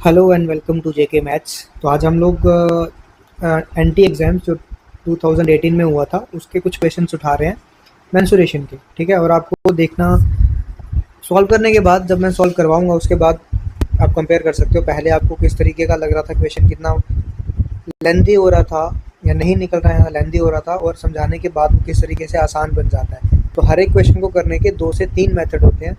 Hello and welcome to JK maths. तो आज हम लोग एंटी एग्ज़ाम्स जो 2018 में हुआ था उसके कुछ क्वेश्चंस उठा रहे हैं मेंसुरेशन के। ठीक है, और आपको देखना सॉल्व करने के बाद, जब मैं सॉल्व करवाऊंगा उसके बाद आप कंपेयर कर सकते हो पहले आपको किस तरीके का लग रहा था क्वेश्चन, कितना लेंथी हो रहा था या नहीं निकल रहा है, लेंथी हो रहा था, और समझाने के बाद वो किस तरीके से आसान बन जाता है। तो हर एक क्वेश्चन को करने के 2 से 3 मेथड होते हैं।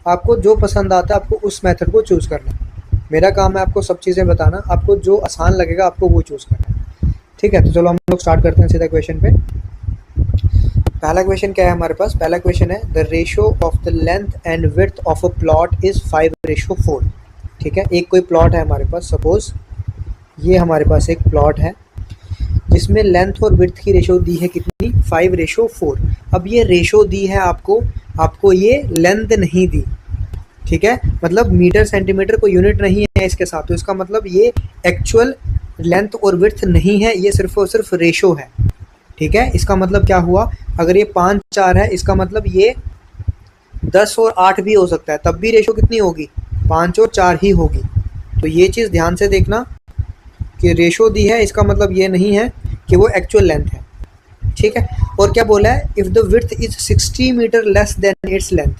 आपको जो पसंद आता है आपको उस मेथड को चूज़ करना है। मेरा काम है आपको सब चीज़ें बताना, आपको जो आसान लगेगा आपको वो चूज़ करना है। ठीक है, तो चलो हम लोग स्टार्ट करते हैं सीधा क्वेश्चन पे। पहला क्वेश्चन क्या है हमारे पास? पहला क्वेश्चन है the ratio of the length and width of a plot is 5:4। ठीक है, एक कोई प्लॉट है हमारे पास, सपोज ये हमारे पास एक प्लॉट है जिसमें लेंथ और विड्थ की रेशो दी है कितनी? 5:4। अब ये रेशो दी है आपको ये लेंथ नहीं दी। ठीक है, मतलब मीटर सेंटीमीटर को यूनिट नहीं है इसके साथ, तो इसका मतलब ये एक्चुअल लेंथ और विड्थ नहीं है, ये सिर्फ और सिर्फ रेशो है। ठीक है, इसका मतलब क्या हुआ? अगर ये 5 4 है, इसका मतलब ये 10 और 8 भी हो सकता है, तब भी रेशो कितनी होगी? 5 और 4 ही होगी। तो ये चीज़ ध्यान से देखना कि रेशो दी है, इसका मतलब ये नहीं है कि वो एक्चुअल लेंथ है। ठीक है, और क्या बोला है? If the width is 60 metre less than its length,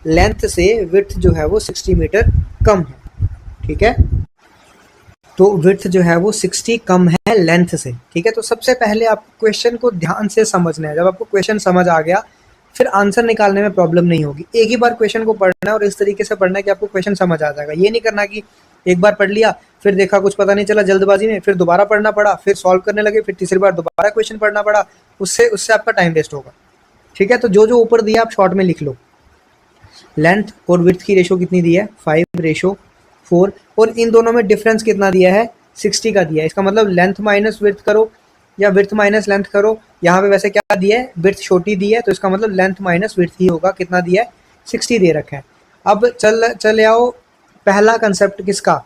length से विड्थ जो है वो 60 मीटर कम है। ठीक है, तो विड्थ जो है वो 60 कम है लेंथ से। ठीक है, तो सबसे पहले आपको क्वेश्चन को ध्यान से समझना है। जब आपको क्वेश्चन समझ आ गया फिर आंसर निकालने में प्रॉब्लम नहीं होगी। एक ही बार क्वेश्चन को पढ़ना है और इस तरीके से पढ़ना है कि आपको क्वेश्चन समझ आ जाएगा। ये नहीं करना कि एक बार पढ़ लिया फिर देखा कुछ पता नहीं चला जल्दबाजी में, फिर दोबारा पढ़ना पड़ा, फिर सॉल्व करने लगे, फिर तीसरी बार दोबारा क्वेश्चन पढ़ना पड़ा। उससे उससे आपका टाइम वेस्ट होगा। ठीक है, तो जो जो ऊपर दिया आप शॉर्ट में लिख लो। लेंथ और विड्थ की रेशो कितनी दी है? 5:4। और इन दोनों में डिफरेंस कितना दिया है? 60 का दिया है। इसका मतलब लेंथ माइनस विड्थ करो या विड्थ माइनस लेंथ करो। यहाँ पे वैसे क्या दिया है? विड्थ छोटी दी है, तो इसका मतलब लेंथ माइनस विड्थ ही होगा। कितना दिया है? 60 दे रखा है। अब चले आओ पहला कंसेप्ट किसका?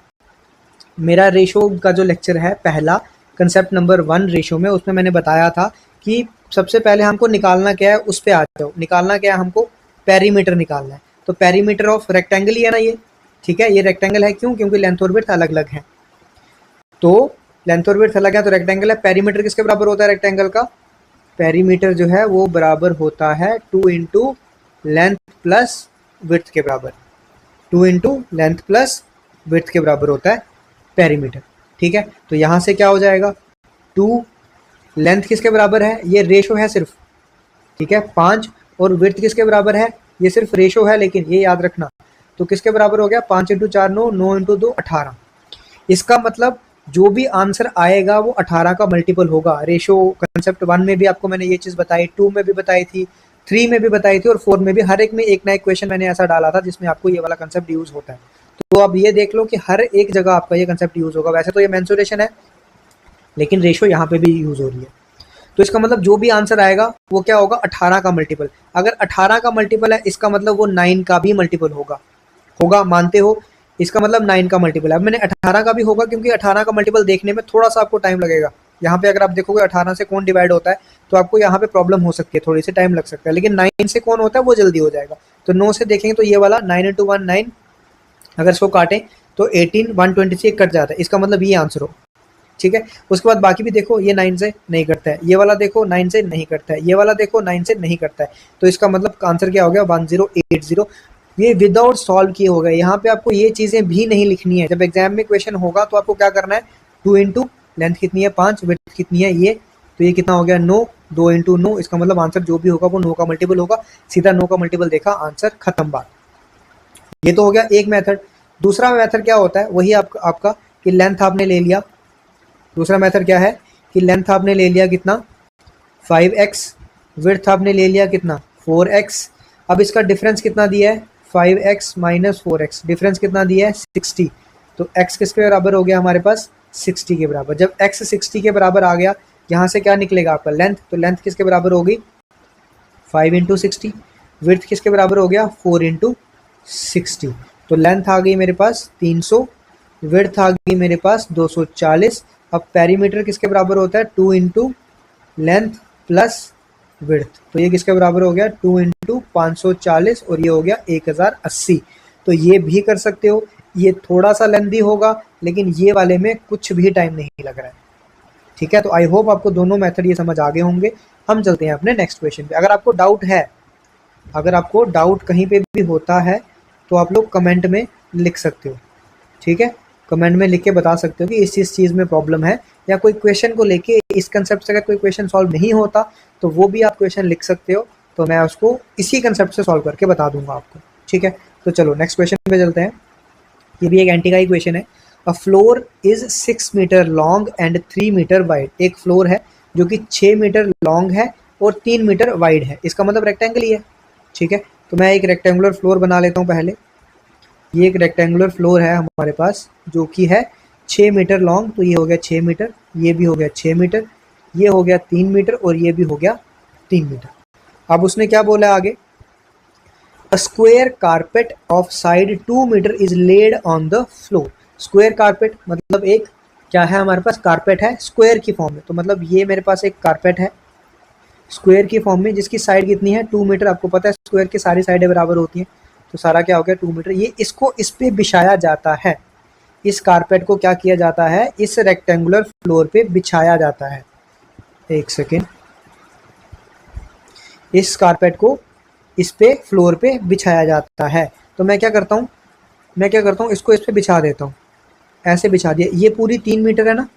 मेरा रेशो का जो लेक्चर है पहला, कंसेप्ट नंबर 1 रेशो में, उसमें मैंने बताया था कि सबसे पहले हमको निकालना क्या है, उस पे आ जाओ। निकालना क्या है हमको? पेरीमीटर निकालना है। तो पेरीमीटर ऑफ रेक्टेंगल ही है ना ये। ठीक है, ये रेक्टेंगल है, क्यों? क्योंकि लेंथ और विड्थ अलग अलग है। तो लेंथ और विड्थ अलग है तो रेक्टेंगल है। पेरीमीटर किसके बराबर होता है रेक्टेंगल का? पेरीमीटर जो है वो बराबर होता है 2 इंटू लेंथ प्लस विड्थ के बराबर। 2 इंटू लेंथ प्लस विड्थ के बराबर होता है पेरीमीटर। ठीक है, तो यहाँ से क्या हो जाएगा? 2 लेंथ किसके बराबर है? ये रेशो है सिर्फ। ठीक है, 5। और विड्थ किसके बराबर है? ये सिर्फ रेशो है, लेकिन ये याद रखना। तो किसके बराबर हो गया? 5 इंटू 4 9, 9 इंटू 2 18। इसका मतलब जो भी आंसर आएगा वो 18 का मल्टीपल होगा। रेशो कंसेप्ट 1 में भी आपको मैंने ये चीज़ बताई, 2 में भी बताई थी, 3 में भी बताई थी, और 4 में भी। हर एक में एक ना एक क्वेश्चन मैंने ऐसा डाला था जिसमें आपको ये वाला कंसेप्ट यूज़ होता है। तो अब ये देख लो कि हर एक जगह आपका ये कंसेप्ट यूज़ होगा। वैसे तो ये मेंसुरेशन है, लेकिन रेशो यहाँ पे भी यूज़ हो रही है। तो इसका मतलब जो भी आंसर आएगा वो क्या होगा? 18 का मल्टीपल। अगर 18 का मल्टीपल है, इसका मतलब वो 9 का भी मल्टीपल होगा मानते हो? इसका मतलब 9 का मल्टीपल है। अब मैंने 18 का भी होगा, क्योंकि 18 का मल्टीपल देखने में थोड़ा सा आपको टाइम लगेगा। यहाँ पे अगर आप देखोगे 18 से कौन डिवाइड होता है तो आपको यहाँ पे प्रॉब्लम हो सकती है, थोड़ी सी टाइम लग सकता है। लेकिन 9 से कौन होता है वो जल्दी हो जाएगा। तो 9 से देखेंगे तो ये वाला 9 इंटू 1 9, अगर इसको काटें तो 18 120 से कट जाता है। इसका मतलब ये आंसर हो। ठीक है, उसके बाद बाकी भी देखो, ये 9 से नहीं कटता है, ये वाला देखो 9 से नहीं कटता है, ये वाला देखो 9 से नहीं कटता है। तो इसका मतलब आंसर क्या हो गया? 1080। ये विदाउट सॉल्व किए हो गए। यहाँ पे आपको ये चीज़ें भी नहीं लिखनी है। जब एग्जाम में क्वेश्चन होगा तो आपको क्या करना है? 2 इंटू लेंथ कितनी है 5, विड्थ कितनी है ये, तो ये कितना हो गया? 9, 2 इंटू 9। इसका मतलब आंसर जो भी होगा वो 9 का मल्टीपल होगा। सीधा 9 का मल्टीपल देखा, आंसर खत्म बात। ये तो हो गया एक मेथड। दूसरा मेथड क्या होता है? वही आपका कि लेंथ आपने ले लिया। दूसरा मेथड क्या है कि लेंथ आपने ले लिया कितना? 5x, विड्थ आपने ले लिया कितना? 4x। अब इसका डिफरेंस कितना दिया है? 5x minus 4x। डिफरेंस कितना दिया है? 60। तो x किसके बराबर हो गया हमारे पास? 60 के बराबर। जब x 60 के बराबर आ गया, यहाँ से क्या निकलेगा आपका? लेंथ। तो लेंथ किसके बराबर होगी? 5 इंटू 60। विड्थ किसके बराबर हो गया? 4 इंटू 60। तो लेंथ आ गई मेरे पास 300, विड्थ आ गई मेरे पास 240। अब पेरीमीटर किसके बराबर होता है? 2 इंटू लेंथ प्लस विड्थ। तो ये किसके बराबर हो गया? 2 इंटू 540, और ये हो गया 1080। तो ये भी कर सकते हो, ये थोड़ा सा लेंदी होगा, लेकिन ये वाले में कुछ भी टाइम नहीं लग रहा है। ठीक है, तो आई होप आपको दोनों मेथड ये समझ आ गए होंगे। हम चलते हैं अपने नेक्स्ट क्वेश्चन पे। अगर आपको डाउट है, अगर आपको डाउट कहीं पे भी होता है तो आप लोग कमेंट में लिख सकते हो। ठीक है, कमेंट में लिख के बता सकते हो कि इस चीज़ में प्रॉब्लम है, या कोई क्वेश्चन को लेके इस कंसेप्ट से अगर कोई क्वेश्चन सॉल्व नहीं होता तो वो भी आप क्वेश्चन लिख सकते हो, तो मैं उसको इसी कंसेप्ट से सॉल्व करके बता दूंगा आपको। ठीक है, तो चलो नेक्स्ट क्वेश्चन पे चलते हैं। ये भी एक एंटी का ही क्वेश्चन है। A floor is 6 metre long and 3 metre wide. एक फ्लोर है जो कि 6 मीटर लॉन्ग है और 3 मीटर वाइड है, इसका मतलब रेक्टेंगल ही है। ठीक है, तो मैं एक रेक्टेंगुलर फ्लोर बना लेता हूँ पहले। ये एक रेक्टेंगुलर फ्लोर है हमारे पास जो कि है 6 मीटर लॉन्ग, तो ये हो गया 6 मीटर, ये भी हो गया 6 मीटर, ये हो गया 3 मीटर और ये भी हो गया 3 मीटर। अब उसने क्या बोला आगे, a square carpet of side 2 metre is laid on the floor. Square carpet मतलब एक क्या है, हमारे पास कारपेट है स्क्वायर की फॉर्म में, तो मतलब ये मेरे पास एक कारपेट है स्क्वायर की फॉर्म में जिसकी साइड कितनी है 2 मीटर। आपको पता है स्क्वायर की सारी साइडें बराबर होती हैं, तो सारा क्या हो गया 2 मीटर। ये इसको इस पे बिछाया जाता है, इस कारपेट को क्या किया जाता है, इस रेक्टेंगुलर फ्लोर पे बिछाया जाता है। एक सेकेंड, इस कारपेट को इस पे फ्लोर पे बिछाया जाता है। तो मैं क्या करता हूँ, इसको इस पे बिछा देता हूँ, ऐसे बिछा दिया। ये पूरी 3 मीटर है ना,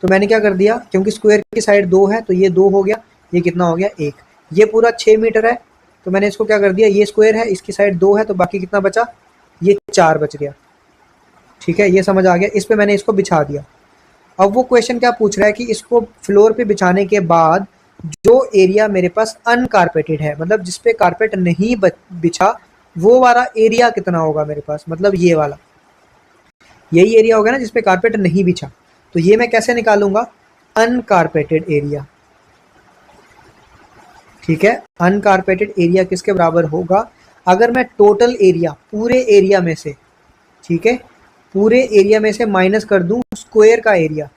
तो मैंने क्या कर दिया, क्योंकि स्क्वायर की साइड 2 है तो ये 2 हो गया, ये कितना हो गया 1। ये पूरा 6 मीटर है, तो मैंने इसको क्या कर दिया, ये स्क्वायर है इसकी साइड 2 है तो बाकी कितना बचा, ये 4 बच गया। ठीक है, ये समझ आ गया। इस पे मैंने इसको बिछा दिया। अब वो क्वेश्चन क्या पूछ रहा है कि इसको फ्लोर पे बिछाने के बाद जो एरिया मेरे पास अनकारपेटेड है, मतलब जिस पे कारपेट नहीं बिछा, वो वाला एरिया कितना होगा मेरे पास, मतलब ये वाला, यही एरिया होगा ना जिस पे कारपेट नहीं बिछा। तो ये मैं कैसे निकालूंगा, अनकारपेटेड एरिया। ठीक है, अनकारपेटेड एरिया किसके बराबर होगा, अगर मैं टोटल एरिया पूरे एरिया में से, ठीक है, पूरे एरिया में से माइनस कर दूं स्क्वायर का एरिया,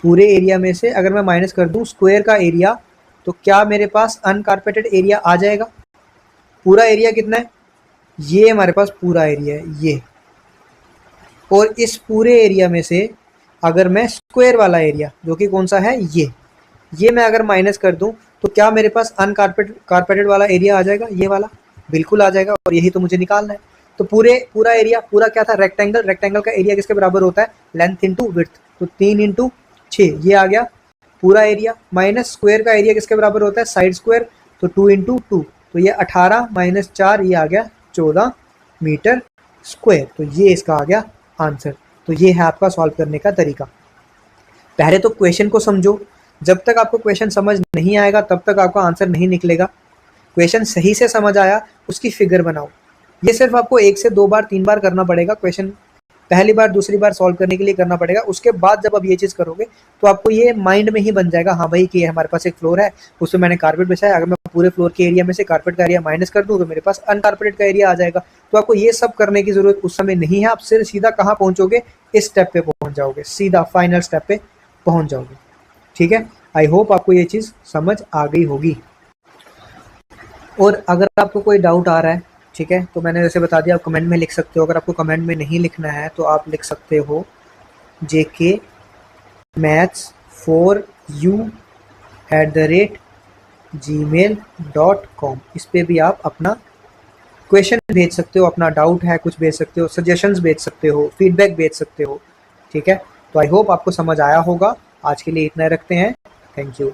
पूरे एरिया में से अगर मैं माइनस कर दूं स्क्वायर का एरिया, तो क्या मेरे पास अनकारपेटेड एरिया आ जाएगा। पूरा एरिया कितना है, ये हमारे पास पूरा एरिया है ये, और इस पूरे एरिया में से अगर मैं स्क्वायर वाला एरिया जो कि कौन सा है ये मैं अगर माइनस कर दूं, तो क्या मेरे पास कारपेटेड वाला एरिया आ जाएगा, ये वाला बिल्कुल आ जाएगा, और यही तो मुझे निकालना है। तो पूरा एरिया, पूरा क्या था, रेक्टेंगल का एरिया किसके बराबर होता है, लेंथ इंटू विड्थ, तो 3 इंटू 6 ये आ गया पूरा एरिया, माइनस स्क्वायर का एरिया किसके बराबर होता है, साइड स्क्वायर, तो 2 इंटू 2, तो ये 18 माइनस 4 ये आ गया 14 मीटर स्क्वायर। तो ये इसका आ गया आंसर। तो ये है आपका सॉल्व करने का तरीका। पहले तो क्वेश्चन को समझो, जब तक आपको क्वेश्चन समझ नहीं आएगा तब तक आपका आंसर नहीं निकलेगा। क्वेश्चन सही से समझ आया उसकी फिगर बनाओ। ये सिर्फ आपको 1 से 2 बार 3 बार करना पड़ेगा, क्वेश्चन पहली बार दूसरी बार सॉल्व करने के लिए करना पड़ेगा। उसके बाद जब आप ये चीज़ करोगे तो आपको ये माइंड में ही बन जाएगा, हाँ भाई कि हमारे पास एक फ्लोर है, उसमें मैंने कारपेट बिछाया, अगर मैं पूरे फ्लोर के एरिया में से कारपेट का एरिया माइनस कर दूँ तो मेरे पास अनकारपेटेड का एरिया आ जाएगा। तो आपको ये सब करने की जरूरत उस समय नहीं है, आप सिर्फ सीधा कहाँ पहुँचोगे, इस स्टेप पे पहुँच जाओगे, सीधा फाइनल स्टेप पे पहुँच जाओगे। ठीक है, आई होप आपको ये चीज़ समझ आ गई होगी। और अगर आपको कोई डाउट आ रहा है, ठीक है, तो मैंने जैसे बता दिया, आप कमेंट में लिख सकते हो। अगर आपको कमेंट में नहीं लिखना है तो आप लिख सकते हो jkmaths4u@gmail.com। इस पर भी आप अपना क्वेश्चन भेज सकते हो, अपना डाउट है कुछ भेज सकते हो, सजेशंस भेज सकते हो, फीडबैक भेज सकते हो। ठीक है, तो आई होप आपको समझ आया होगा। आज के लिए इतना रखते हैं, थैंक यू।